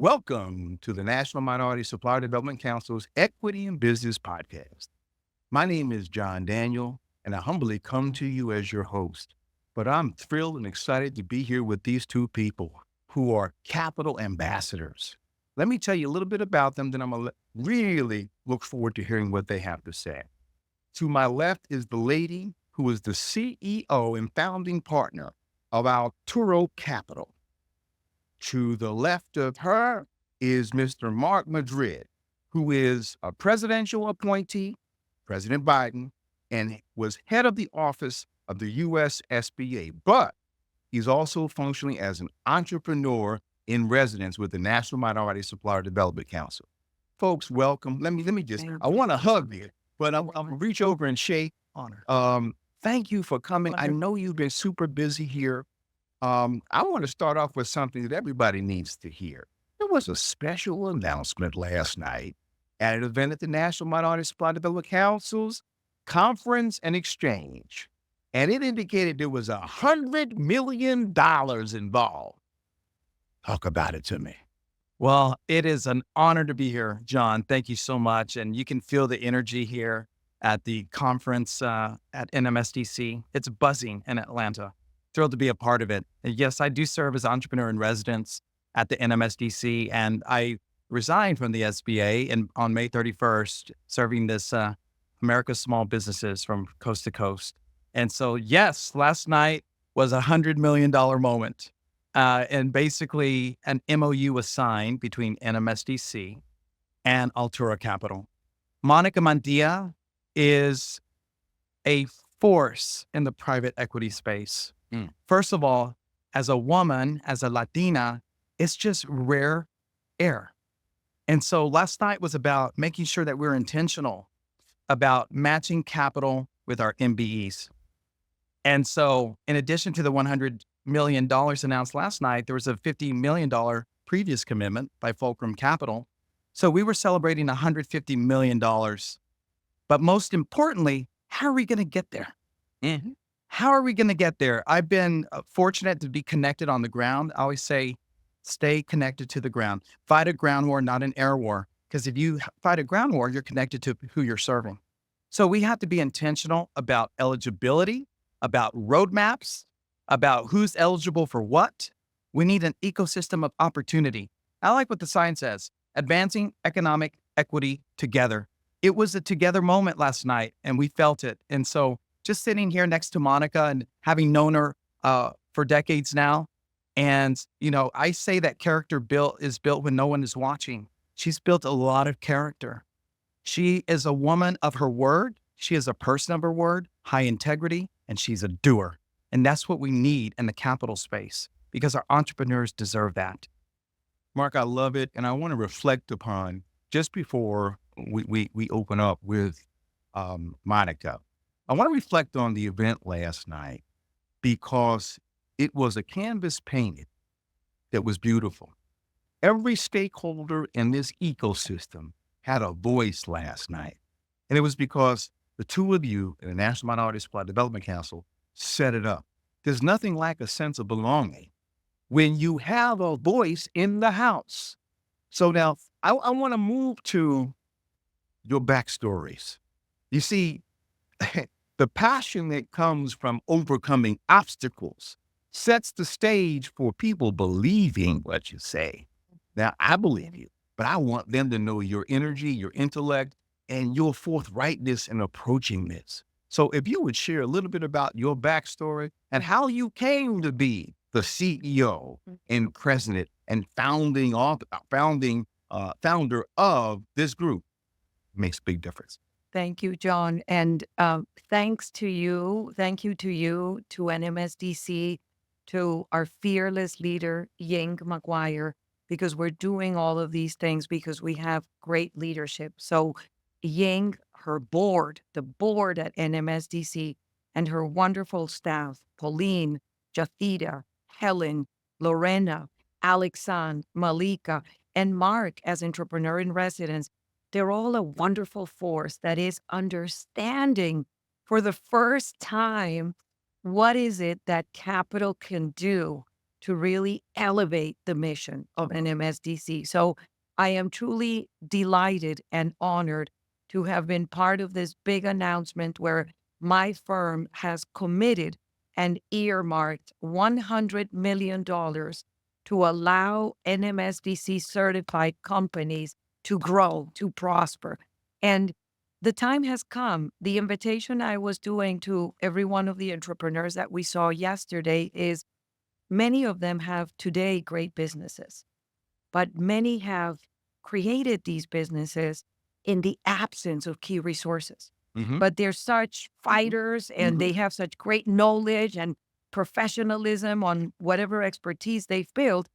Welcome to the National Minority Supplier Development Council's Equity in Business podcast. My name is John Daniel, and I humbly come to you as your host. But I'm thrilled and excited to be here with these two people who are capital ambassadors. Let me tell you a little bit about them, then I'm going to really look forward to hearing what they have to say. To my left is the lady who is the CEO and founding partner of Altura Capital. To the left of her is Mr. Mark Madrid, who is a presidential appointee, President Biden, and was head of the office of the U.S. SBA, but he's also functioning as an entrepreneur in residence with the National Minority Supplier Development Council. Folks, welcome. Let me just, I want to hug you, but I'm going to reach over and shake. Honor. Thank you for coming. I know you've been super busy here. I want to start off with something that everybody needs to hear. There was a special announcement last night at an event at the National Minority Supply Development Council's Conference and Exchange, and it indicated there was $100 million involved. Talk about it to me. Well, it is an honor to be here, John. Thank you so much. And you can feel the energy here at the conference at NMSDC. It's buzzing in Atlanta. Thrilled to be a part of it. And yes, I do serve as entrepreneur in residence at the NMSDC, and I resigned from the SBA on May 31st, serving this America's small businesses from coast to coast. And so, yes, last night was $100 million moment. And basically an MOU was signed between NMSDC and Altura Capital. Monica Mantilla is a force in the private equity space. First of all, as a woman, as a Latina, it's just rare air. And so last night was about making sure that we're intentional about matching capital with our MBEs. And so in addition to the $100 million announced last night, there was a $50 million previous commitment by Fulcrum Capital. So we were celebrating $150 million. But most importantly, how are we going to get there? Mm-hmm. How are we going to get there? I've been fortunate to be connected on the ground. I always say, stay connected to the ground. Fight a ground war, not an air war. Because if you fight a ground war, you're connected to who you're serving. So we have to be intentional about eligibility, about roadmaps, about who's eligible for what. We need an ecosystem of opportunity. I like what the sign says, advancing economic equity together. It was a together moment last night, and we felt it. And so just sitting here next to Monica and having known her for decades now. And, you know, I say that character is built when no one is watching. She's built a lot of character. She is a woman of her word. She is a person of her word, high integrity, and she's a doer. And that's what we need in the capital space because our entrepreneurs deserve that. Mark, I love it. And I want to reflect upon just before we open up with Monica. I want to reflect on the event last night because it was a canvas painted that was beautiful. Every stakeholder in this ecosystem had a voice last night. And it was because the two of you in the National Minority Supply Development Council set it up. There's nothing like a sense of belonging when you have a voice in the house. So now I want to move to your backstories. You see, the passion that comes from overcoming obstacles sets the stage for people believing what you say. Now, I believe you, but I want them to know your energy, your intellect, and your forthrightness in approaching this. So if you would share a little bit about your backstory and how you came to be the CEO and president and founder of this group, makes a big difference. Thank you, John. And thanks to you. Thank you to you, to NMSDC, to our fearless leader, Ying McGuire, because we're doing all of these things because we have great leadership. So Ying, her board, the board at NMSDC, and her wonderful staff, Pauline, Jafida, Helen, Lorena, Alexandre, Malika, and Mark as entrepreneur in residence, they're all a wonderful force that is understanding for the first time what is it that capital can do to really elevate the mission of NMSDC. So I am truly delighted and honored to have been part of this big announcement where my firm has committed and earmarked $100 million to allow NMSDC certified companies to grow, to prosper. And the time has come. The invitation I was doing to every one of the entrepreneurs that we saw yesterday is many of them have today great businesses, but many have created these businesses in the absence of key resources. Mm-hmm. But they're such fighters and they have such great knowledge and professionalism on whatever expertise they've built.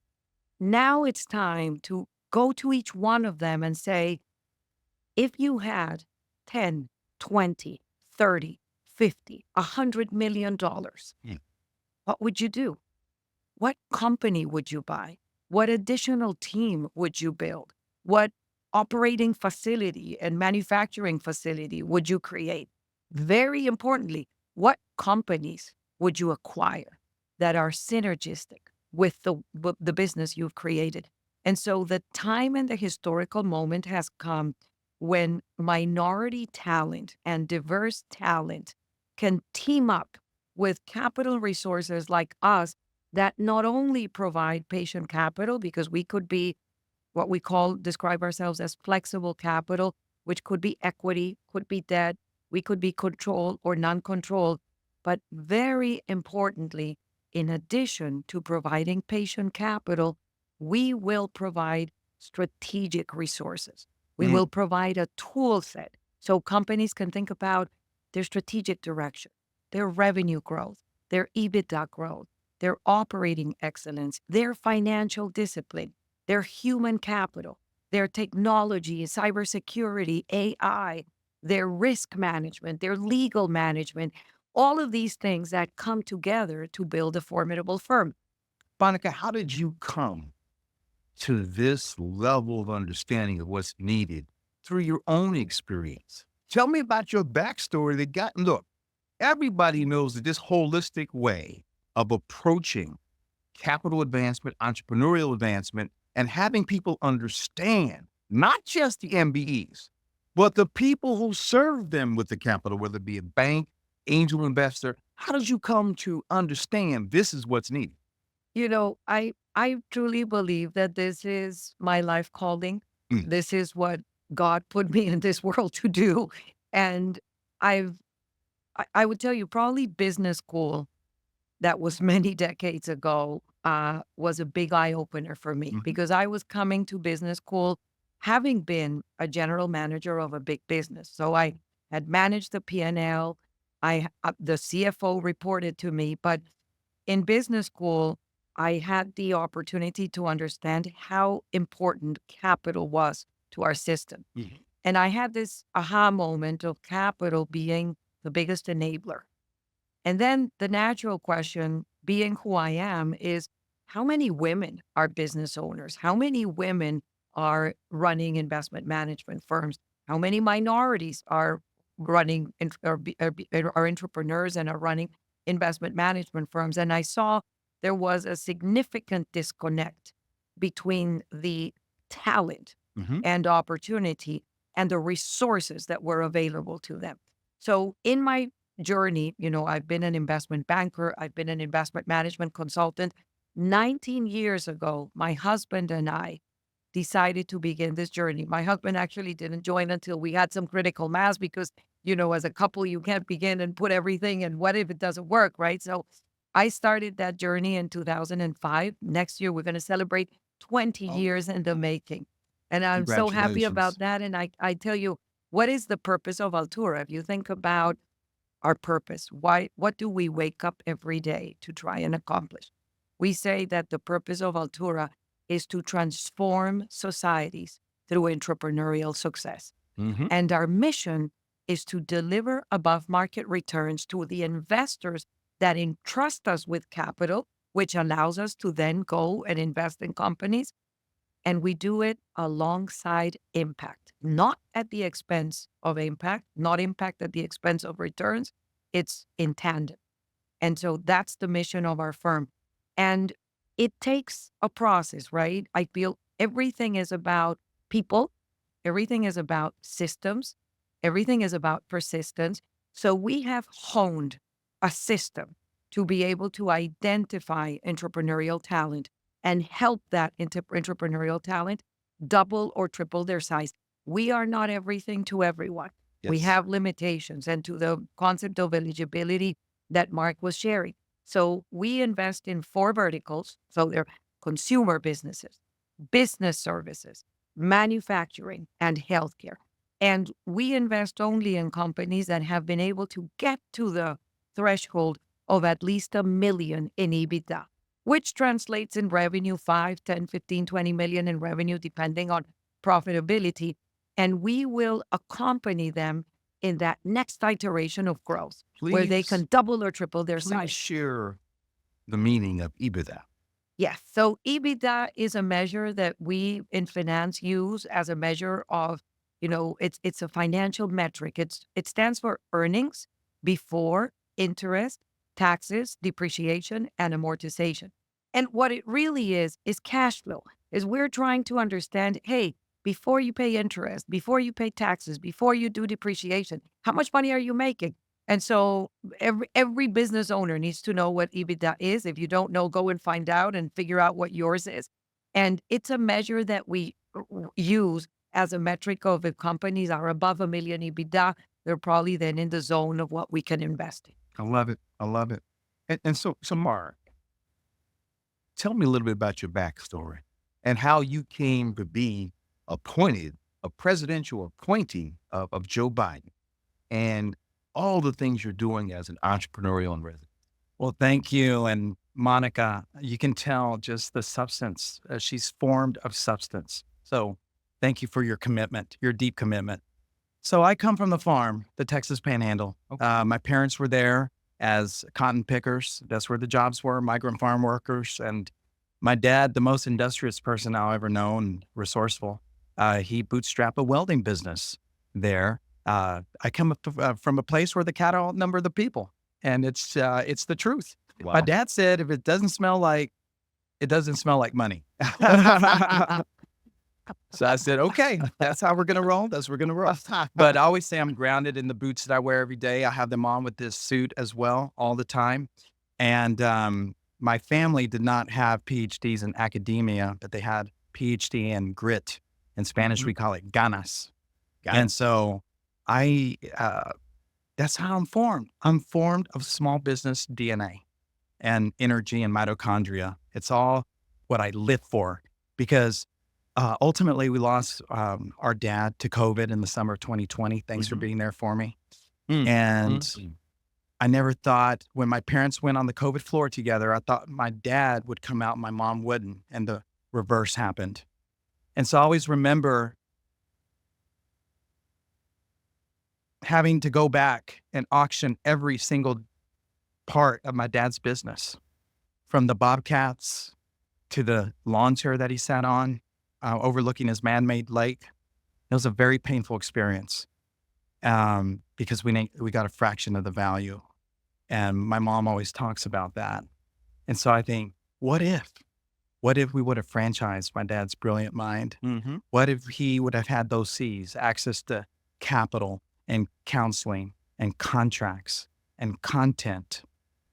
Now it's time to go to each one of them and say, if you had 10, 20, 30, 50, $100 million, Mm. what would you do? What company would you buy? What additional team would you build? What operating facility and manufacturing facility would you create? Very importantly, what companies would you acquire that are synergistic with the business you've created? And so the time and the historical moment has come when minority talent and diverse talent can team up with capital resources like us that not only provide patient capital, because we could be what we describe ourselves as flexible capital, which could be equity, could be debt, we could be controlled or non-controlled, but very importantly, in addition to providing patient capital, we will provide strategic resources. We Mm. will provide a tool set so companies can think about their strategic direction, their revenue growth, their EBITDA growth, their operating excellence, their financial discipline, their human capital, their technology, cybersecurity, AI, their risk management, their legal management, all of these things that come together to build a formidable firm. Monica, how did you come to this level of understanding of what's needed through your own experience? Tell me about your backstory that look, everybody knows that this holistic way of approaching capital advancement, entrepreneurial advancement, and having people understand not just the MBEs, but the people who serve them with the capital, whether it be a bank, angel investor. How did you come to understand this is what's needed? You know, I truly believe that this is my life calling. Mm. This is what God put me in this world to do. And I've I would tell you probably business school that was many decades ago was a big eye opener for me Mhm. because I was coming to business school having been a general manager of a big business. So I had managed the P&L. The CFO reported to me, but in business school, I had the opportunity to understand how important capital was to our system. Mhm. And I had this aha moment of capital being the biggest enabler. And then the natural question, being who I am, is how many women are business owners? How many women are running investment management firms? How many minorities are running are entrepreneurs and are running investment management firms? And I saw there was a significant disconnect between the talent Mhm. and opportunity and the resources that were available to them. So in my journey, I've been an investment banker, I've been an investment management consultant. 19 years ago, my husband and I decided to begin this journey. My husband actually didn't join until we had some critical mass because, as a couple, you can't begin and put everything and what if it doesn't work, right? So I started that journey in 2005. Next year, we're going to celebrate 20 Oh, years in the making. And I'm so happy congratulations. about that. And I tell you, what is the purpose of Altura? If you think about our purpose. What do we wake up every day to try and accomplish? We say that the purpose of Altura is to transform societies through entrepreneurial success. Mhm. And our mission is to deliver above market returns to the investors that entrust us with capital, which allows us to then go and invest in companies. And we do it alongside impact, not at the expense of impact, not impact at the expense of returns. It's in tandem. And so that's the mission of our firm. And it takes a process, right? I feel everything is about people, everything is about systems, everything is about persistence. So we have honed a system to be able to identify entrepreneurial talent and help that entrepreneurial talent double or triple their size. We are not everything to everyone. We Yes. have limitations, and to the concept of eligibility that Mark was sharing. So we invest in 4 verticals. So they're consumer businesses, business services, manufacturing, and healthcare. And we invest only in companies that have been able to get to the threshold of at least $1 million in EBITDA, which translates in revenue 5, 10, 15, 20 million in revenue, depending on profitability. And we will accompany them in that next iteration of growth, where they Please, can double or triple their please size. share the meaning of EBITDA. Yes. So EBITDA is a measure that we in finance use as a measure of, it's a financial metric. It stands for earnings before interest, taxes, depreciation, and amortization. And what it really is cash flow. Is we're trying to understand, hey, before you pay interest, before you pay taxes, before you do depreciation, how much money are you making? And so every business owner needs to know what EBITDA is. If you don't know, go and find out and figure out what yours is. And it's a measure that we use as a metric of if companies are above $1 million EBITDA, they're probably then in the zone of what we can invest in. I love it. I love it. And so Mark, tell me a little bit about your backstory and how you came to be appointed a presidential appointee of Joe Biden and all the things you're doing as an entrepreneurial and resident. Well, thank you. And Monica, you can tell just the substance. She's formed of substance. So thank you for your commitment, your deep commitment. So I come from the farm, the Texas Panhandle. Okay. My parents were there as cotton pickers. That's where the jobs were, migrant farm workers. And my dad, the most industrious person I'll ever know and resourceful, he bootstrapped a welding business there. I come from a place where the cattle outnumber the people, and it's the truth. Wow. My dad said, if it doesn't smell like money. So I said, okay, that's how we're going to roll. That's how we're going to roll. But I always say I'm grounded in the boots that I wear every day. I have them on with this suit as well all the time. And my family did not have PhDs in academia, but they had PhD in grit. In Spanish, we call it ganas. And so that's how I'm formed. I'm formed of small business DNA and energy and mitochondria. It's all what I live for, because ultimately we lost our dad to COVID in the summer of 2020. Thanks for being there for me. And I never thought, when my parents went on the COVID floor together, I thought my dad would come out and my mom wouldn't, and the reverse happened. And so I always remember having to go back and auction every single part of my dad's business, from the Bobcats to the lawn chair that he sat on, overlooking his man-made lake. It was a very painful experience because we got a fraction of the value. And my mom always talks about that. And so I think, what if we would have franchised my dad's brilliant mind? What if he would have had those C's, access to capital and counseling and contracts and content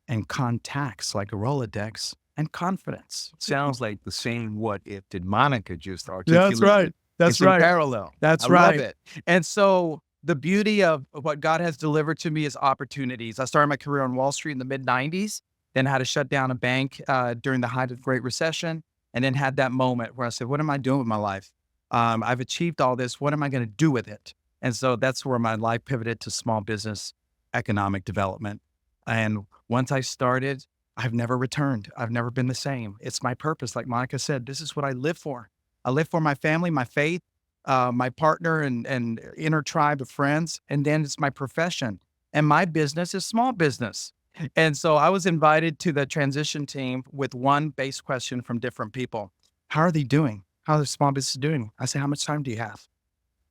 and contacts like a Rolodex and confidence? Sounds like the same what if did Monica just articulate. That's right. That's It's in right. parallel. That's I right. love it. And so the beauty of what God has delivered to me is opportunities. I started my career on Wall Street in the mid-90s, then had to shut down a bank during the height of the Great Recession, and then had that moment where I said, what am I doing with my life? I've achieved all this. What am I going to do with it? And so that's where my life pivoted to small business economic development. And once I started, I've never returned. I've never been the same. It's my purpose. Like Monica said, this is what I live for. I live for my family, my faith, my partner and inner tribe of friends. And then it's my profession. And my business is small business. And so I was invited to the transition team with one base question from different people. How are they doing? How are the small businesses doing? I said, how much time do you have?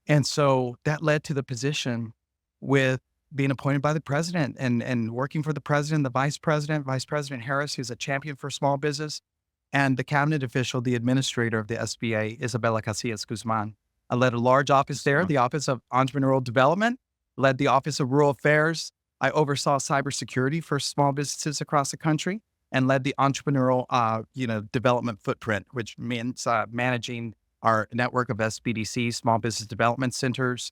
And so that led to the position with being appointed by the president and working for the president, Vice President Harris, who's a champion for small business. and the cabinet official, the administrator of the SBA, Isabella Casillas Guzman. I led a large office there, the Office of Entrepreneurial Development, led the Office of Rural Affairs. I oversaw cybersecurity for small businesses across the country and led the entrepreneurial, development footprint, which means managing our network of SBDC, small business development centers,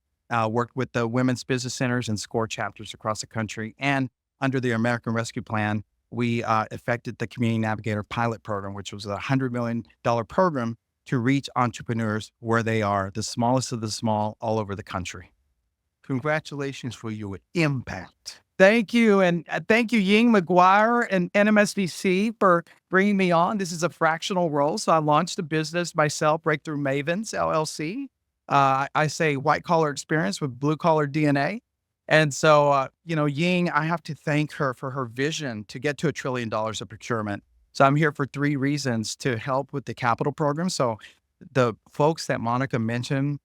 worked with the women's business centers and SCORE chapters across the country. And under the American Rescue Plan, we effected the Community Navigator Pilot Program, which was a $100 million program to reach entrepreneurs where they are, the smallest of the small, all over the country. Congratulations for your impact. Thank you. And thank you, Ying McGuire and NMSDC for bringing me on. This is a fractional role. So I launched a business myself, Breakthrough Mavens, LLC. I say white collar experience with blue collar DNA. And so, Ying, I have to thank her for her vision to get to $1 trillion of procurement. So I'm here for 3 reasons: to help with the capital program. So the folks that Monica mentioned,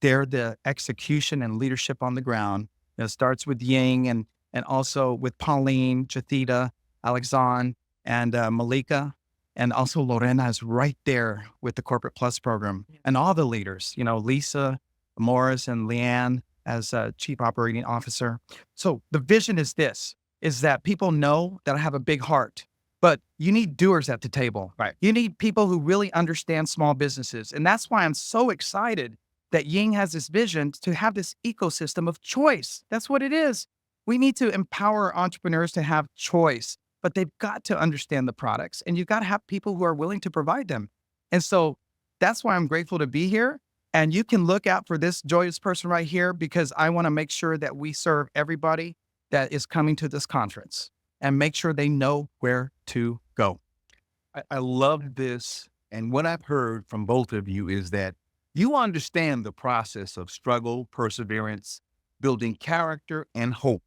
they're the execution and leadership on the ground. It starts with Ying and also with Pauline, Jathita, Alexandre, and Malika. And also Lorena is right there with the Corporate Plus program and all the leaders, Lisa, Morris, and Leanne as Chief Operating Officer. So the vision is this, is that people know that I have a big heart, but you need doers at the table. Right. You need people who really understand small businesses. And that's why I'm so excited that Ying has this vision to have this ecosystem of choice. That's what it is. We need to empower entrepreneurs to have choice, but they've got to understand the products, and you've got to have people who are willing to provide them. And so that's why I'm grateful to be here. And you can look out for this joyous person right here, because I want to make sure that we serve everybody that is coming to this conference and make sure they know where to go. I love this. And what I've heard from both of you is that you understand the process of struggle, perseverance, building character and hope.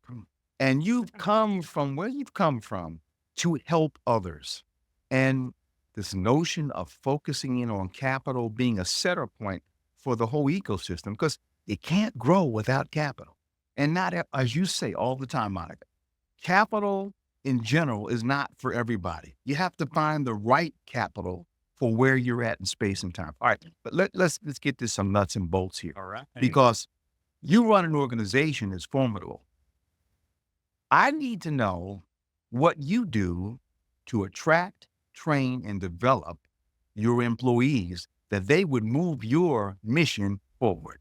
And you've come from where you've come from to help others. And this notion of focusing in on capital being a center point for the whole ecosystem, because it can't grow without capital. And not, as you say all the time, Monica, capital in general is not for everybody. You have to find the right capital for where you're at in space and time. All right, but let's get to some nuts and bolts here. All right. Because you run an organization that's formidable. I need to know what you do to attract, train, and develop your employees that they would move your mission forward.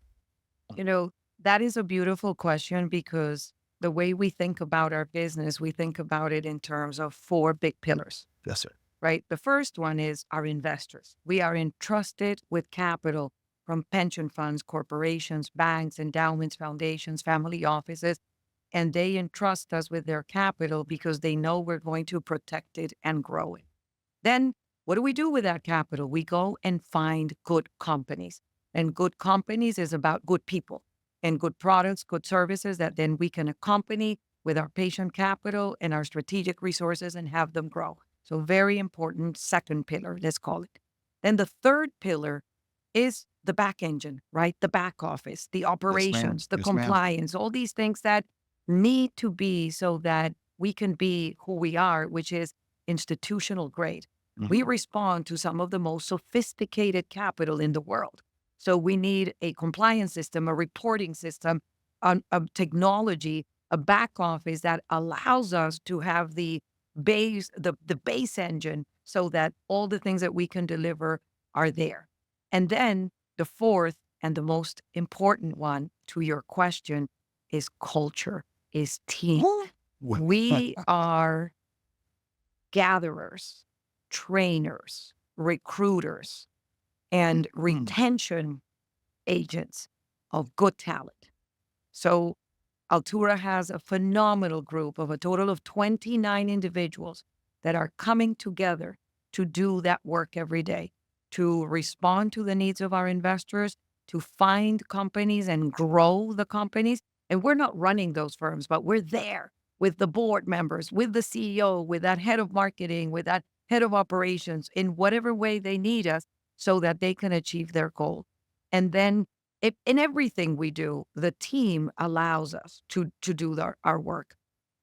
That is a beautiful question, because the way we think about our business, we think about it in terms of 4 big pillars, Yes, sir. right? The first one is our investors. We are entrusted with capital from pension funds, corporations, banks, endowments, foundations, family offices, and they entrust us with their capital because they know we're going to protect it and grow it. Then what do we do with that capital? We go and find good companies. And good companies is about good people and good products, good services that then we can accompany with our patient capital and our strategic resources and have them grow. So very important second pillar, let's call it. Then the third pillar is the back engine, right? The back office, the operations, the Yes, ma'am. compliance, all these things that need to be so that we can be who we are, which is institutional grade. We respond to some of the most sophisticated capital in the world. So we need a compliance system, a reporting system, a technology, a back office that allows us to have the base engine so that all the things that we can deliver are there. And then the fourth and the most important one to your question is culture, is team. We are gatherers, trainers, recruiters, and retention agents of good talent. So Altura has a phenomenal group of a total of 29 individuals that are coming together to do that work every day, to respond to the needs of our investors, to find companies and grow the companies. And we're not running those firms, but we're there with the board members, with the CEO, with that head of marketing, with that head of operations, in whatever way they need us so that they can achieve their goal. And then in everything we do, the team allows us to do our work.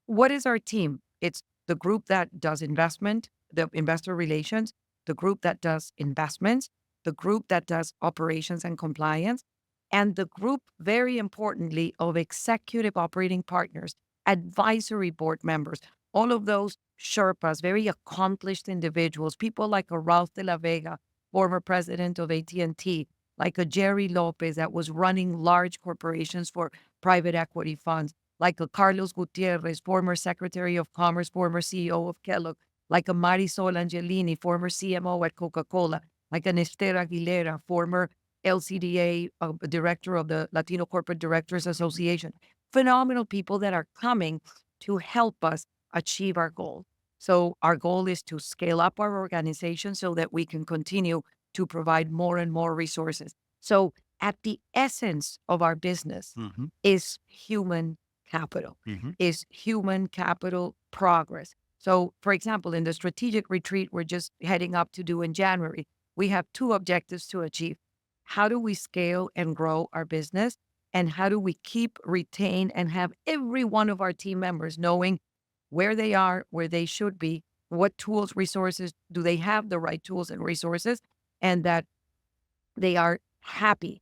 What is our team? It's the group that does investment, the investor relations. the group that does investments, the group that does operations and compliance, and the group, very importantly, of executive operating partners, advisory board members, all of those Sherpas, very accomplished individuals, people like a Ralph de la Vega, former president of AT&T, like a Jerry Lopez that was running large corporations for private equity funds, like a Carlos Gutierrez, former Secretary of Commerce, former CEO of Kellogg, like a Marisol Angelini, former CMO at Coca-Cola, like an Esther Aguilera, former LCDA director of the Latino Corporate Directors Association. Phenomenal people that are coming to help us achieve our goal. So our goal is to scale up our organization so that we can continue to provide more and more resources. So at the essence of our business is human capital, is human capital progress. So, for example, in the strategic retreat we're just heading up to do in January, we have two objectives to achieve. How do we scale and grow our business? And how do we keep, retain, and have every one of our team members knowing where they are, where they should be, what tools, resources, do they have the right tools and resources, and that they are happy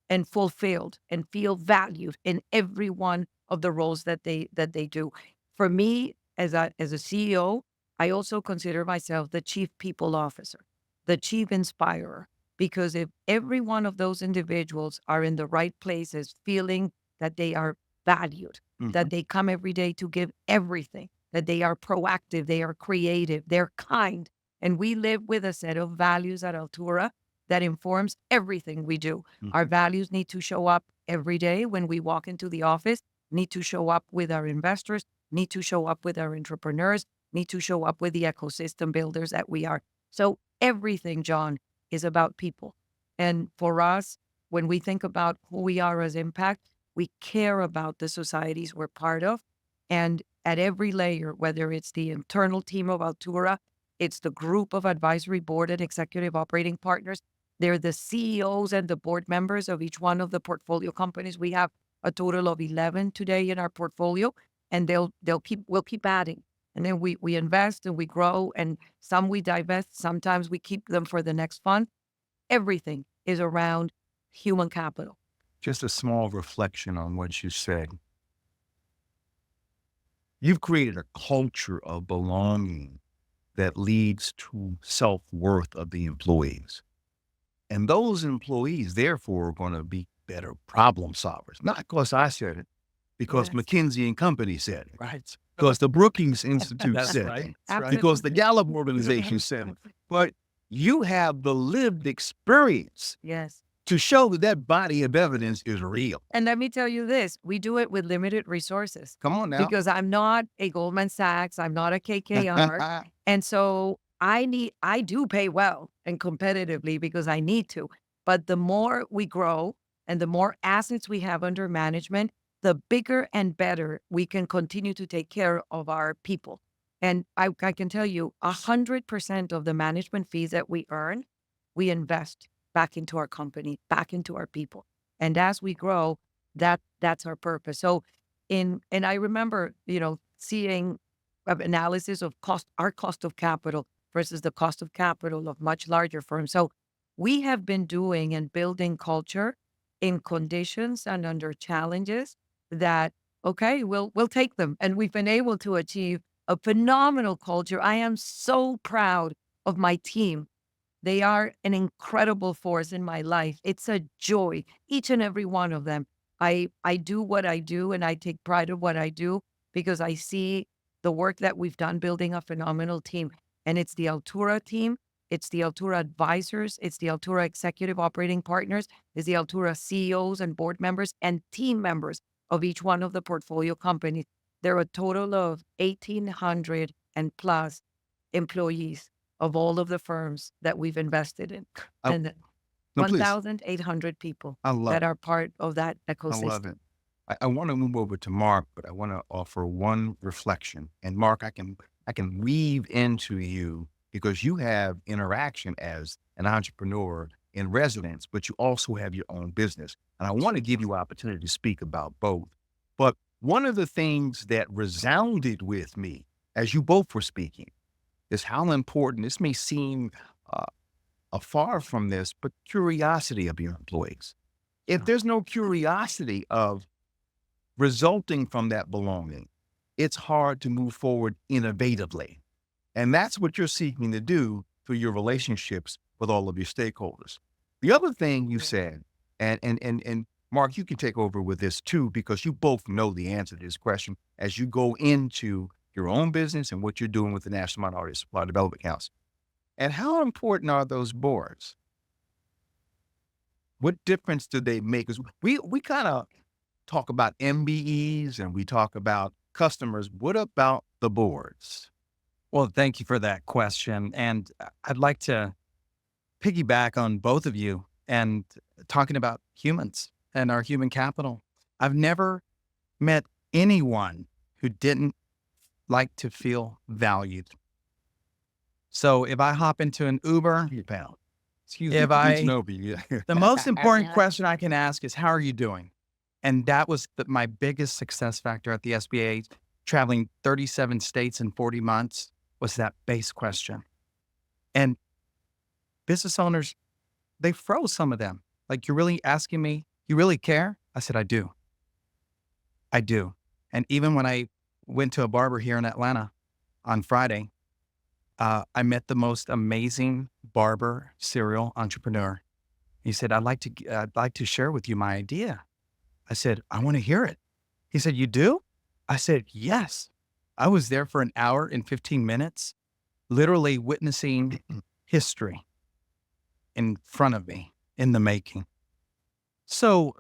and fulfilled and feel valued in every one of the roles that they do. For me, as a CEO, I also consider myself the chief people officer, the chief inspirer, because if every one of those individuals are in the right places, feeling that they are valued, that they come every day to give everything, that they are proactive, they are creative, they're kind, and we live with a set of values at Altura that informs everything we do. Our values need to show up every day when we walk into the office, need to show up with our investors, need to show up with our entrepreneurs, need to show up with the ecosystem builders that we are. So everything, John, is about people. And for us, when we think about who we are as Impact, we care about the societies we're part of. And at every layer, whether it's the internal team of Altura, it's the group of advisory board and executive operating partners, they're the CEOs and the board members of each one of the portfolio companies. We have a total of 11 today in our portfolio, and we'll keep adding. And then we invest and we grow, and some we divest, sometimes we keep them for the next fund. Everything is around human capital. Just a small reflection on what you said. You've created a culture of belonging that leads to self-worth of the employees. And those employees, therefore, are going to be better problem solvers. Not because I said it, because Yes. McKinsey and Company said it. Right. Because the Brookings Institute That's said right. it. That's right. Because the Gallup organization said it. But you have the lived experience Yes. to show that that body of evidence is real. And let me tell you this, we do it with limited resources. Come on now. Because I'm not a Goldman Sachs, I'm not a KKR. And so I do pay well and competitively because I need to. But the more we grow and the more assets we have under management, the bigger and better we can continue to take care of our people. And I can tell you 100% of the management fees that we earn, we invest back into our company, back into our people. And as we grow, that's our purpose. So and I remember, seeing analysis of our cost of capital versus the cost of capital of much larger firms. So we have been doing and building culture in conditions and under challenges that, okay, we'll take them. And we've been able to achieve a phenomenal culture. I am so proud of my team. They are an incredible force in my life. It's a joy, each and every one of them. I do what I do and I take pride in what I do because I see the work that we've done building a phenomenal team. And it's the Altura team, it's the Altura advisors, it's the Altura executive operating partners, it's the Altura CEOs and board members and team members of each one of the portfolio companies. There are a total of 1,800 and plus employees of all of the firms that we've invested in. And No, please. 1,800 people I love that are part of that I ecosystem. love it. I want to move over to Mark, but I want to offer one reflection. And Mark, I can weave into you because you have interaction as an entrepreneur in residence, but you also have your own business. And I want to give you opportunity to speak about both. But one of the things that resounded with me as you both were speaking is how important, this may seem uh, afar from this, but curiosity of your employees. If there's no curiosity of resulting from that belonging, it's hard to move forward innovatively. And that's what you're seeking to do through your relationships with all of your stakeholders. The other thing you said, and Mark, you can take over with this too, because you both know the answer to this question as you go into your own business and what you're doing with the National Minority Supply Development Council. And how important are those boards? What difference do they make? 'Cause we kind of talk about MBEs and we talk about customers. What about the boards? Well, thank you for that question. And I'd like to piggyback on both of you and talking about humans and our human capital. I've never met anyone who didn't like to feel valued. So if I hop into an Uber, Excuse If me, I- yeah. the most important question I can ask is, how are you doing? And that was my biggest success factor at the SBA, traveling 37 states in 40 months, was that base question. And business owners, they froze, some of them. Like, you're really asking me, you really care? I said, I do. I do. And even when I went to a barber here in Atlanta on Friday, I met the most amazing barber serial entrepreneur. He said, I'd like to share with you my idea. I said, I want to hear it. He said, you do? I said, yes. I was there for an hour and 15 minutes, literally witnessing history in front of me in the making. So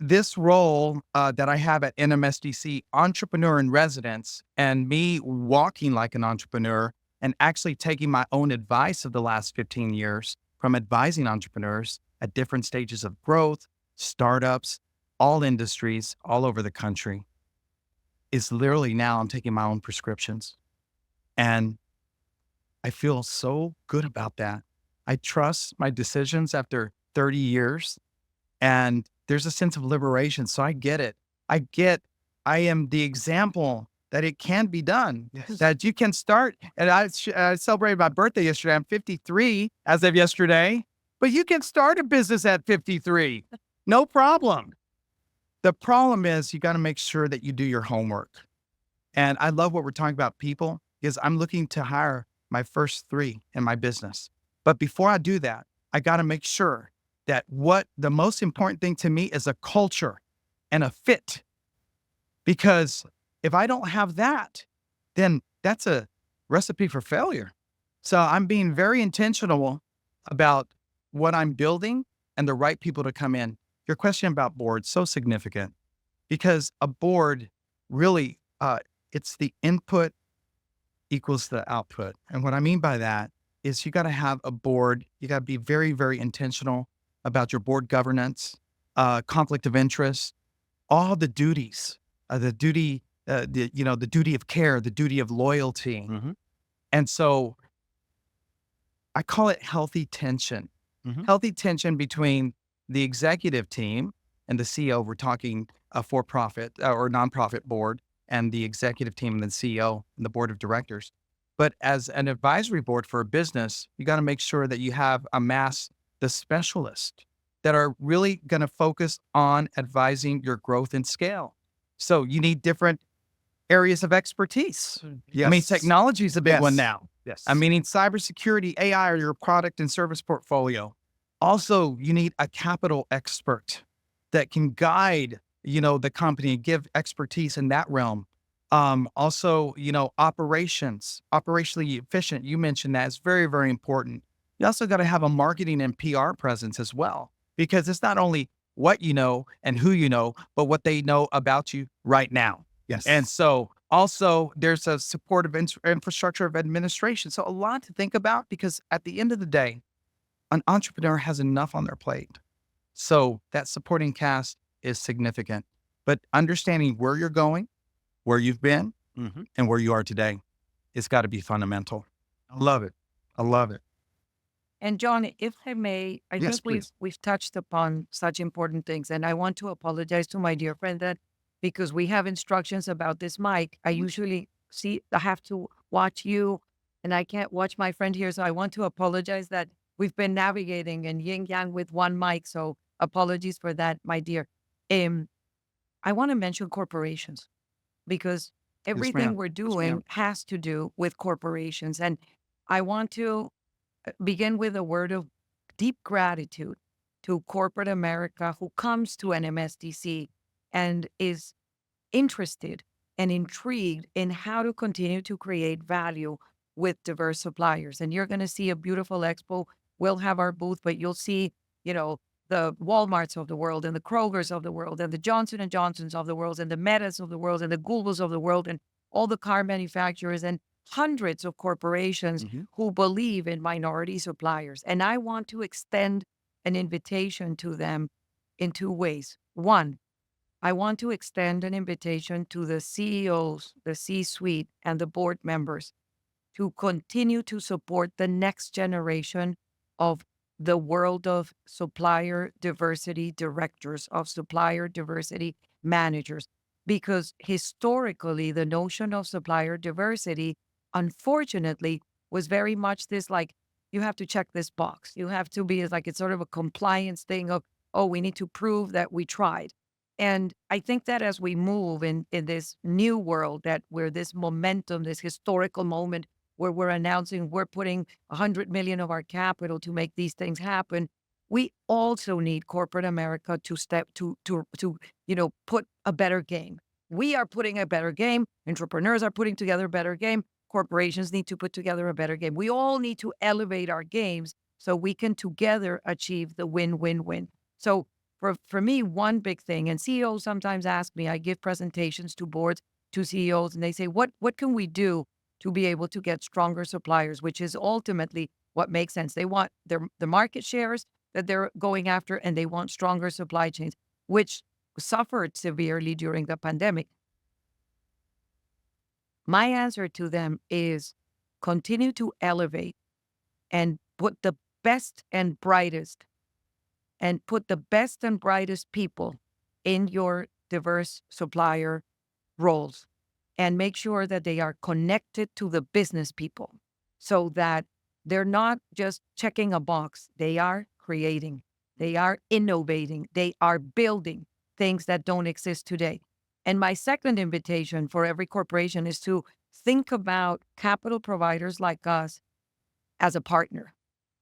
this role that I have at NMSDC, entrepreneur in residence, and me walking like an entrepreneur and actually taking my own advice of the last 15 years from advising entrepreneurs at different stages of growth, startups, all industries, all over the country, is literally now I'm taking my own prescriptions. And I feel so good about that. I trust my decisions after 30 years. And there's a sense of liberation. So I get it. I am the example that it can be done, that you can start. And I celebrated my birthday yesterday. I'm 53 as of yesterday, but you can start a business at 53. No problem. The problem is you got to make sure that you do your homework. And I love what we're talking about, people, is I'm looking to hire my first 3 in my business. But before I do that, I got to make sure that what the most important thing to me is a culture and a fit. Because if I don't have that, then that's a recipe for failure. So I'm being very intentional about what I'm building and the right people to come in. Your question about boards, so significant, because a board really, it's the input equals the output. And what I mean by that is you got to have a board. You got to be very, very intentional about your board governance, conflict of interest, all the duties, the duty of care, the duty of loyalty. Mm-hmm. And so I call it healthy tension. Mhm. Healthy tension between the executive team and the CEO. We're talking a for-profit or nonprofit board, and the executive team and the CEO and the board of directors. But as an advisory board for a business, you got to make sure that you have amassed the specialists that are really going to focus on advising your growth and scale. So you need different areas of expertise. Yes. I mean, technology is a big one Yes. now. Yes. I mean, cybersecurity, AI, or your product and service portfolio. Also, you need a capital expert that can guide, the company and give expertise in that realm. Also, operationally efficient. You mentioned that is very, very important. You also got to have a marketing and PR presence as well, because it's not only what you know and who you know, but what they know about you right now. Yes. And so also there's a supportive infrastructure of administration. So a lot to think about, because at the end of the day, an entrepreneur has enough on their plate. So that supporting cast is significant, but understanding where you're going, where you've been, Mhm. and where you are today, it's got to be fundamental. I love it. I love it. And John, if I may, I Yes, think we've please. we've touched upon such important things, and I want to apologize to my dear friend that because we have instructions about this mic, I usually I have to watch you and I can't watch my friend here, so I want to apologize that we've been navigating and yin yang with one mic. So apologies for that, my dear. Um, I want to mention corporations because Yes, everything ma'am. we're Yes, doing ma'am. has to do with corporations. And I want to begin with a word of deep gratitude to corporate America who comes to NMSDC and is interested and intrigued in how to continue to create value with diverse suppliers. And you're going to see a beautiful expo. We'll have our booth, but you'll see, you know, the Walmarts of the world and the Krogers of the world and the Johnson and Johnsons of the world and the Metas of the world and the Googles of the world and all the car manufacturers and hundreds of corporations Mhm. who believe in minority suppliers. And I want to extend an invitation to them in two ways. One, I want to extend an invitation to the CEOs, the C suite, and the board members to continue to support the next generation of the world of supplier diversity directors, of supplier diversity managers. Because historically, the notion of supplier diversity, unfortunately, was very much this like, you have to check this box. You have to be like, it's sort of a compliance thing of, oh, we need to prove that we tried. And I think that as we move in this new world, that where this momentum, this historical moment where we're announcing we're putting 100 million of our capital to make these things happen, we also need corporate America to step to put a better game. We are putting a better game. Entrepreneurs are putting together a better game. Corporations need to put together a better game. We all need to elevate our games so we can together achieve the win-win-win. So for me, one big thing, and CEOs sometimes ask me, I give presentations to boards, to CEOs, and they say, what can we do to be able to get stronger suppliers, which is ultimately what makes sense. They want the market shares that they're going after, and they want stronger supply chains, which suffered severely during the pandemic. My answer to them is continue to elevate and put the best and brightest people in your diverse supplier roles and make sure that they are connected to the business people so that they're not just checking a box. They are creating, they are innovating, they are building things that don't exist today. And my second invitation for every corporation is to think about capital providers like us as a partner.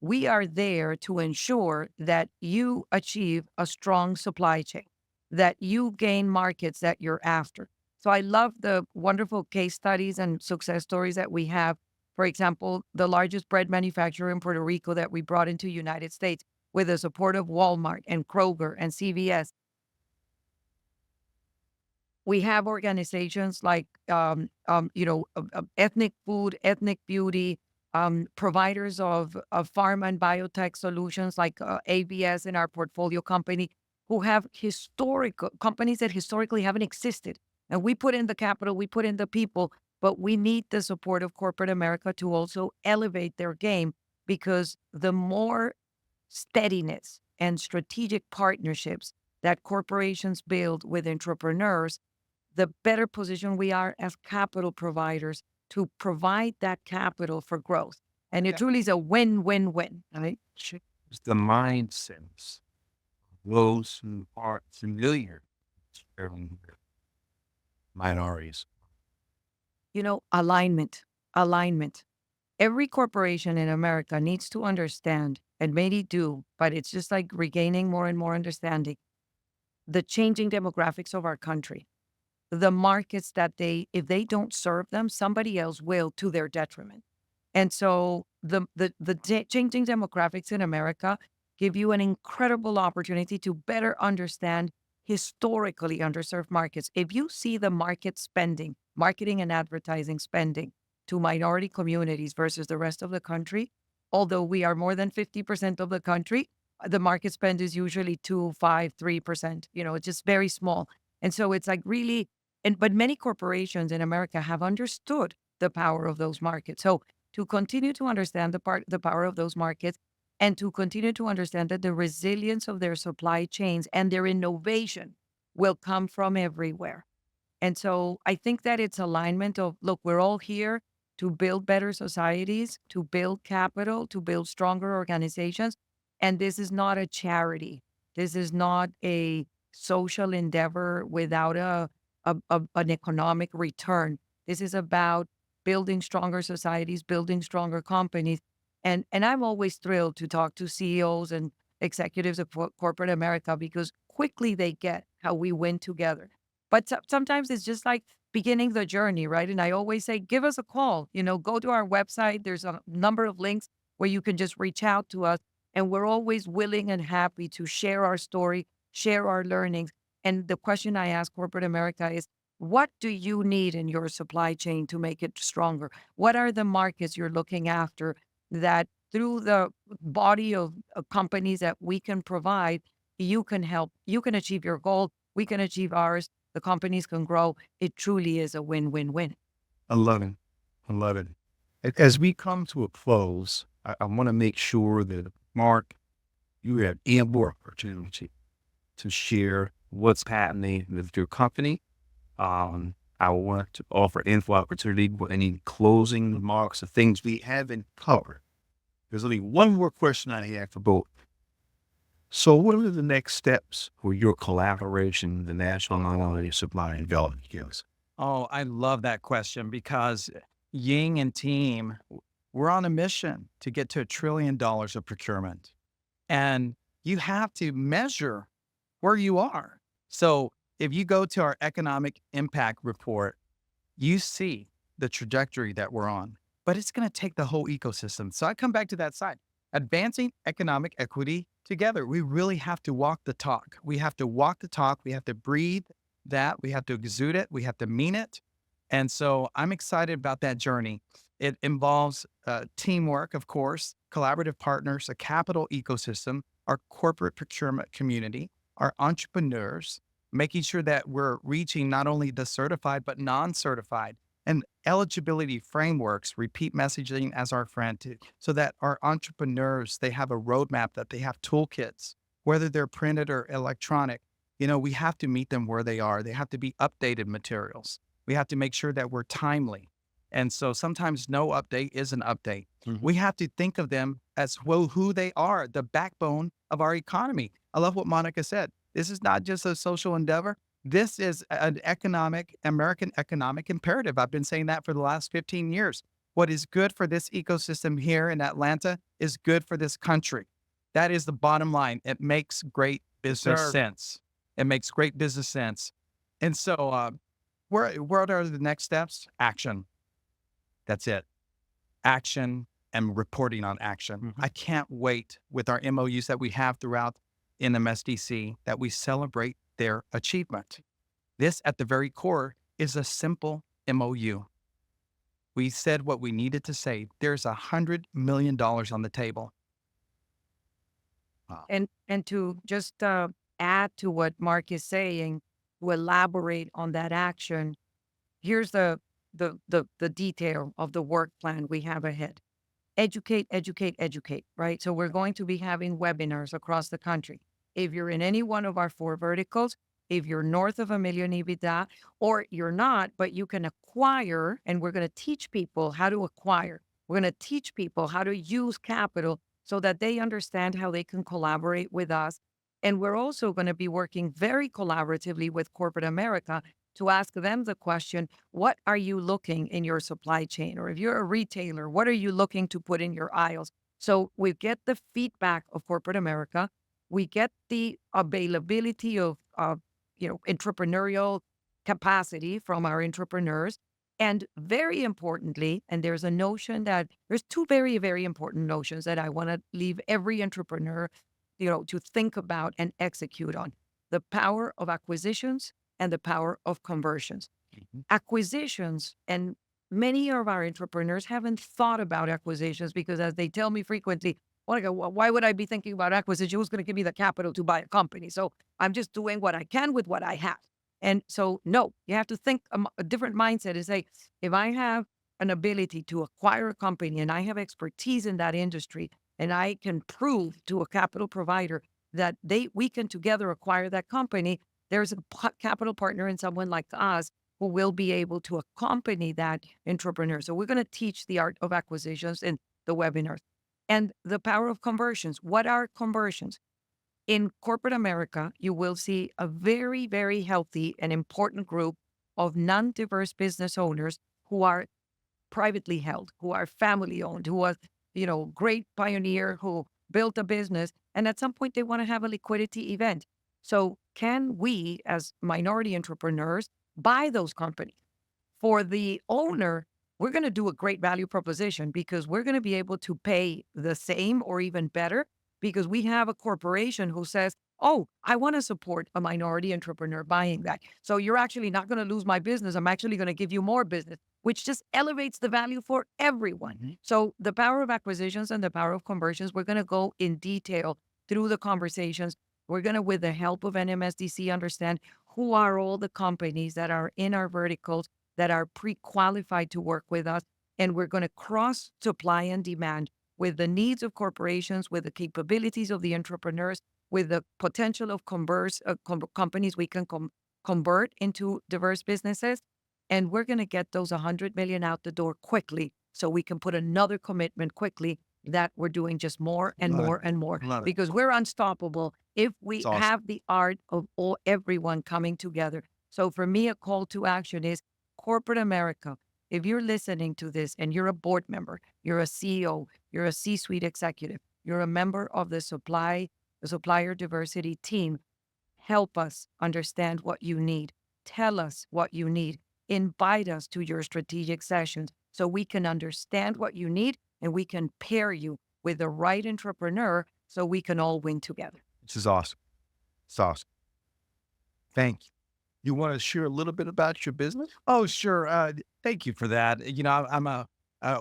We are there to ensure that you achieve a strong supply chain, that you gain markets that you're after. So I love the wonderful case studies and success stories that we have. For example, the largest bread manufacturer in Puerto Rico that we brought into the United States with the support of Walmart and Kroger and CVS. We have organizations like, ethnic food, ethnic beauty, providers of pharma and biotech solutions like ABS in our portfolio company, who have historical companies that historically haven't existed. And we put in the capital, we put in the people, but we need the support of corporate America to also elevate their game, because the more steadiness and strategic partnerships that corporations build with entrepreneurs, the better position we are as capital providers to provide that capital for growth. And it Yeah. truly is a win-win-win, right? Change the mindsets of those who are familiar with serving minorities. Alignment, alignment. Every corporation in America needs to understand, and many do, but it's just like regaining more and more understanding, the changing demographics of our country, the markets that if they don't serve them, somebody else will, to their detriment. And so the changing demographics in America give you an incredible opportunity to better understand historically underserved markets. If you see the market spending, marketing and advertising spending to minority communities versus the rest of the country, although we are more than 50% of the country, the market spend is usually 2, 5, 3%. It's just very small. And so it's like really, but many corporations in America have understood the power of those markets. So to continue to understand the power of those markets, and to continue to understand that the resilience of their supply chains and their innovation will come from everywhere. And so I think that it's alignment of, look, we're all here to build better societies, to build capital, to build stronger organizations. And this is not a charity. This is not a social endeavor without an economic return. This is about building stronger societies, building stronger companies. And I'm always thrilled to talk to CEOs and executives of corporate America because quickly they get how we win together. But sometimes it's just like beginning the journey, right? And I always say, give us a call, go to our website. There's a number of links where you can just reach out to us. And we're always willing and happy to share our story, share our learnings. And the question I ask corporate America is, what do you need in your supply chain to make it stronger? What are the markets you're looking after that through the body of companies that we can provide, you can help, you can achieve your goal, we can achieve ours, the companies can grow. It truly is a win-win-win. I love it. I love it. As we come to a close, I want to make sure that, Mark, you have ample opportunity to share what's happening with your company. I want to offer info opportunity with any closing remarks or things we haven't covered. There's only one more question I have for both. So what are the next steps for your collaboration with the National Supply and Development Council? Oh, I love that question because Ying and team, we're on a mission to get to $1 trillion of procurement. And you have to measure where you are. So if you go to our economic impact report, you see the trajectory that we're on, but it's going to take the whole ecosystem. So I come back to that side, advancing economic equity together. We really have to walk the talk. We have to walk the talk. We have to breathe that. We have to exude it. We have to mean it. And so I'm excited about that journey. It involves teamwork, of course, collaborative partners, a capital ecosystem, our corporate procurement community, our entrepreneurs, making sure that we're reaching not only the certified, but non-certified, and eligibility frameworks, repeat messaging as our friend, so that our entrepreneurs, they have a roadmap, that they have toolkits, whether they're printed or electronic. We have to meet them where they are. They have to be updated materials. We have to make sure that we're timely. And so sometimes no update is an update. Mm-hmm. We have to think of them as who they are, the backbone of our economy. I love what Monica said. This is not just a social endeavor. This is an American economic imperative. I've been saying that for the last 15 years. What is good for this ecosystem here in Atlanta is good for this country. That is the bottom line. It makes great business sense. It makes great business sense. And so what are the next steps? Action. That's it. Action and reporting on action. Mm-hmm. I can't wait with our MOUs that we have throughout NMSDC that we celebrate their achievement. This, at the very core, is a simple MOU. We said what we needed to say. There's $100 million on the table. Wow. And to just add to what Mark is saying, to elaborate on that action, here's the detail of the work plan we have ahead. Educate, educate, educate, right? So we're going to be having webinars across the country. If you're in any one of our 4 verticals, if you're north of $1 million EBITDA, or you're not, but you can acquire, and we're going to teach people how to acquire. We're going to teach people how to use capital so that they understand how they can collaborate with us. And we're also going to be working very collaboratively with corporate America to ask them the question, what are you looking in your supply chain? Or if you're a retailer, what are you looking to put in your aisles? So we get the feedback of corporate America. We get the availability of entrepreneurial capacity from our entrepreneurs. And very importantly, and there's a notion that there's 2 very, very important notions that I want to leave every entrepreneur, to think about and execute on: the power of acquisitions and the power of conversions. Mm-hmm. Acquisitions, and many of our entrepreneurs haven't thought about acquisitions because, as they tell me frequently, Monica, why would I be thinking about acquisition? Who's going to give me the capital to buy a company? So I'm just doing what I can with what I have. And so, no, you have to think a different mindset and say, if I have an ability to acquire a company and I have expertise in that industry, and I can prove to a capital provider that we can together acquire that company, there's a capital partner in someone like us who will be able to accompany that entrepreneur. So we're going to teach the art of acquisitions in the webinars and the power of conversions. What are conversions? In corporate America, you will see a very, very healthy and important group of non-diverse business owners who are privately held, who are family owned, who are, great pioneer who built a business. And at some point, they want to have a liquidity event. So, can we, as minority entrepreneurs, buy those companies? For the owner, we're going to do a great value proposition because we're going to be able to pay the same or even better because we have a corporation who says, oh, I want to support a minority entrepreneur buying that. So you're actually not going to lose my business. I'm actually going to give you more business, which just elevates the value for everyone. Mhm. So the power of acquisitions and the power of conversions, we're going to go in detail through the conversations. We're going to, with the help of NMSDC, understand who are all the companies that are in our verticals that are pre-qualified to work with us. And we're going to cross supply and demand with the needs of corporations, with the capabilities of the entrepreneurs, with the potential of companies we can convert into diverse businesses. And we're going to get those 100 million out the door quickly so we can put another commitment quickly that we're doing just more and Love it. more and more Love it. because we're unstoppable if we It's awesome. have the art of everyone coming together. So for me, a call to action is corporate America. If you're listening to this and you're a board member, you're a CEO, you're a C-suite executive, you're a member of the supplier diversity team, help us understand what you need. Tell us what you need. Invite us to your strategic sessions so we can understand what you need and we can pair you with the right entrepreneur so we can all win together. This is awesome. It's awesome. Thank you. You want to share a little bit about your business? Oh, sure. Thank you for that. I'm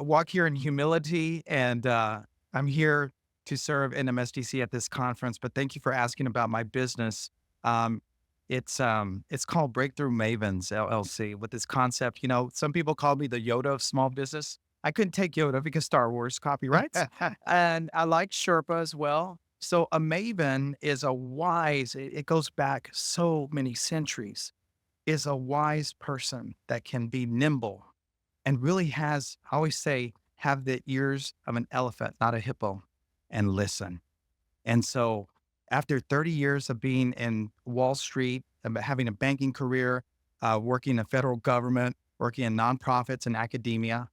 walk here in humility, and I'm here to serve NMSDC at this conference. But thank you for asking about my business. Um, it's called Breakthrough Mavens LLC. With this concept, some people call me the Yoda of small business. I couldn't take Yoda because Star Wars copyrights, and I like Sherpa as well. So a maven is a wise. It goes back so many centuries, is a wise person that can be nimble and really has, I always say, have the ears of an elephant, not a hippo, and listen. And so after 30 years of being in Wall Street, having a banking career, working in the federal government, working in nonprofits and academia,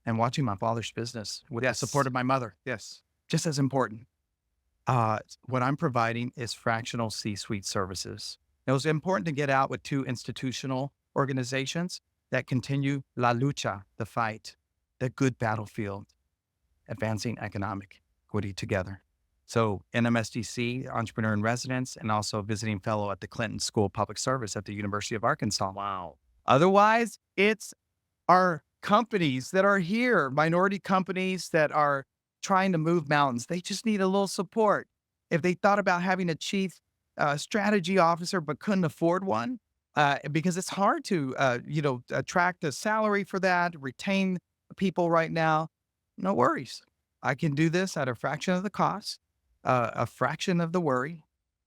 and watching my father's business with the support of my mother, Yes. just as important. What I'm providing is fractional C-suite services. It was important to get out with two institutional organizations that continue la lucha, the fight, the good battlefield, advancing economic equity together. So NMSDC, Entrepreneur in Residence, and also visiting fellow at the Clinton School of Public Service at the University of Arkansas. Wow. Otherwise, it's our companies that are here, minority companies that are trying to move mountains. They just need a little support. If they thought about having a chief strategy officer but couldn't afford one, because it's hard to, attract a salary for that, retain people right now, no worries. I can do this at a fraction of the cost, a fraction of the worry,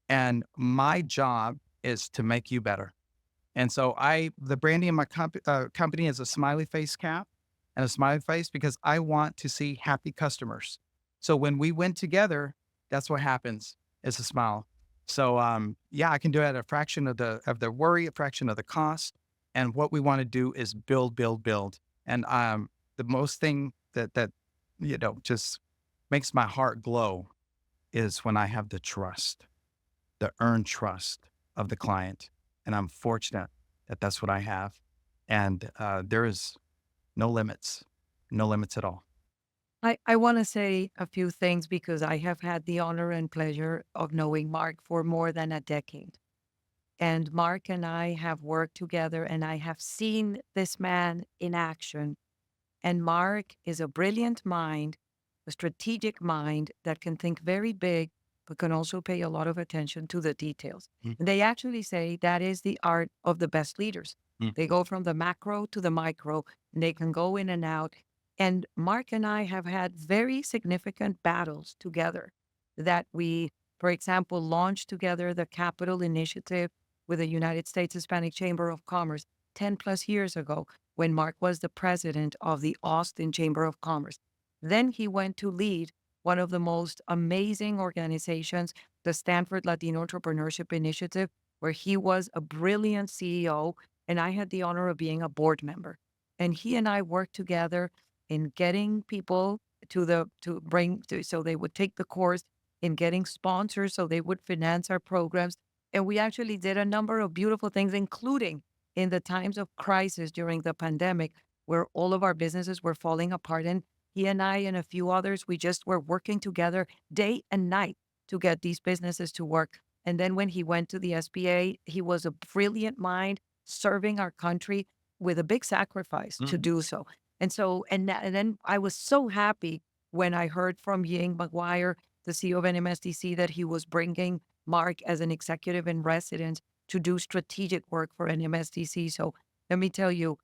and my job is to make you better. And so the branding of my company is a smiley face cap and a smiley face because I want to see happy customers. So when we win together, that's what happens. It's a smile. So I can do it at a fraction of the worry, a fraction of the cost. And what we want to do is build, build, build. And the most thing that just makes my heart glow is when I have the trust, the earned trust of the client. And I'm fortunate that that's what I have. And there is no limits at all. I want to say a few things because I have had the honor and pleasure of knowing Mark for more than a decade. And Mark and I have worked together, and I have seen this man in action. And Mark is a brilliant mind, a strategic mind that can think very big, but can also pay a lot of attention to the details. Mm. And they actually say that is the art of the best leaders. Mm. They go from the macro to the micro, and they can go in and out. And Mark and I have had very significant battles together that we, for example, launched together the Capital Initiative with the United States Hispanic Chamber of Commerce 10 plus years ago when Mark was the president of the Austin Chamber of Commerce. Then he went to lead one of the most amazing organizations, the Stanford Latino Entrepreneurship Initiative, where he was a brilliant CEO, and I had the honor of being a board member. And he and I worked together in getting people so they would take the course, in getting sponsors so they would finance our programs. And we actually did a number of beautiful things, including in the times of crisis during the pandemic, where all of our businesses were falling apart. And he and I and a few others, we just were working together day and night to get these businesses to work. And then when he went to the SBA, he was a brilliant mind serving our country with a big sacrifice to do so. And so, and then I was so happy when I heard from Ying McGuire, the CEO of NMSDC, that he was bringing Mark as an executive in residence to do strategic work for NMSDC. So let me tell you,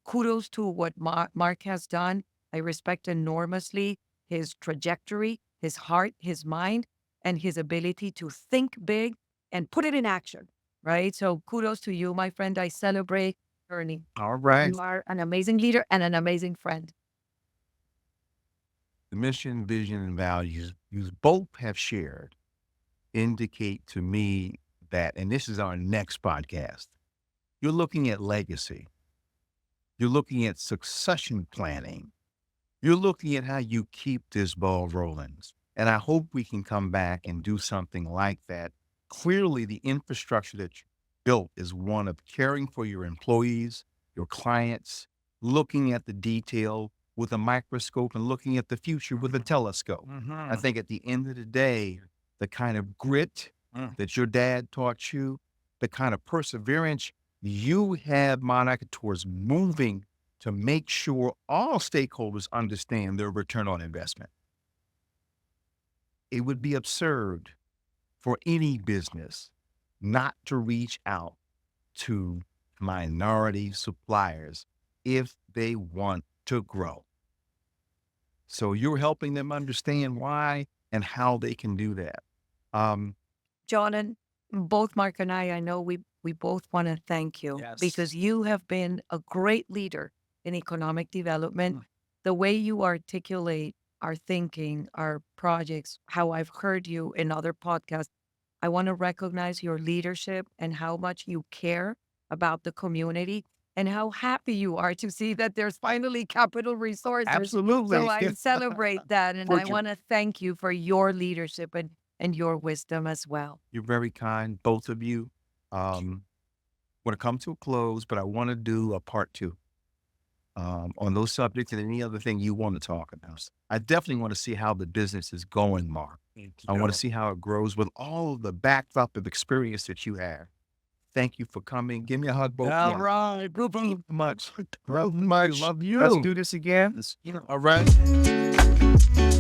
kudos to what Mark has done. I respect enormously his trajectory, his heart, his mind, and his ability to think big and put it in action, right? So kudos to you, my friend. I celebrate your journey. All right. You are an amazing leader and an amazing friend. The mission, vision, and values you both have shared indicate to me that, and this is our next podcast, you're looking at legacy. You're looking at succession planning. You're looking at how you keep this ball rolling. And I hope we can come back and do something like that. Clearly, the infrastructure that you built is one of caring for your employees, your clients, looking at the detail with a microscope and looking at the future with a telescope. I think at the end of the day, the kind of grit that your dad taught you, the kind of perseverance you have, Monica, towards moving to make sure all stakeholders understand their return on investment. It would be absurd for any business not to reach out to minority suppliers if they want to grow. So you're helping them understand why and how they can do that. John, and both Mark and I know we both want to thank you because you have been a great leader in economic development. The way you articulate our thinking, our projects, how I've heard you in other podcasts, I want to recognize your leadership and how much you care about the community and how happy you are to see that there's finally capital resources. Absolutely. So I celebrate that. And I Fortune. want to thank you for your leadership and your wisdom as well. You're very kind, both of you. Want to come to a close, but I want to do a part 2 on those subjects and any other thing you want to talk about. I definitely want to see how the business is going, Mark. I want to see how it grows with all of the backdrop of experience that you have. Thank you for coming. Give me a hug, both. All right. Much. Love you. Let's do this again. All right.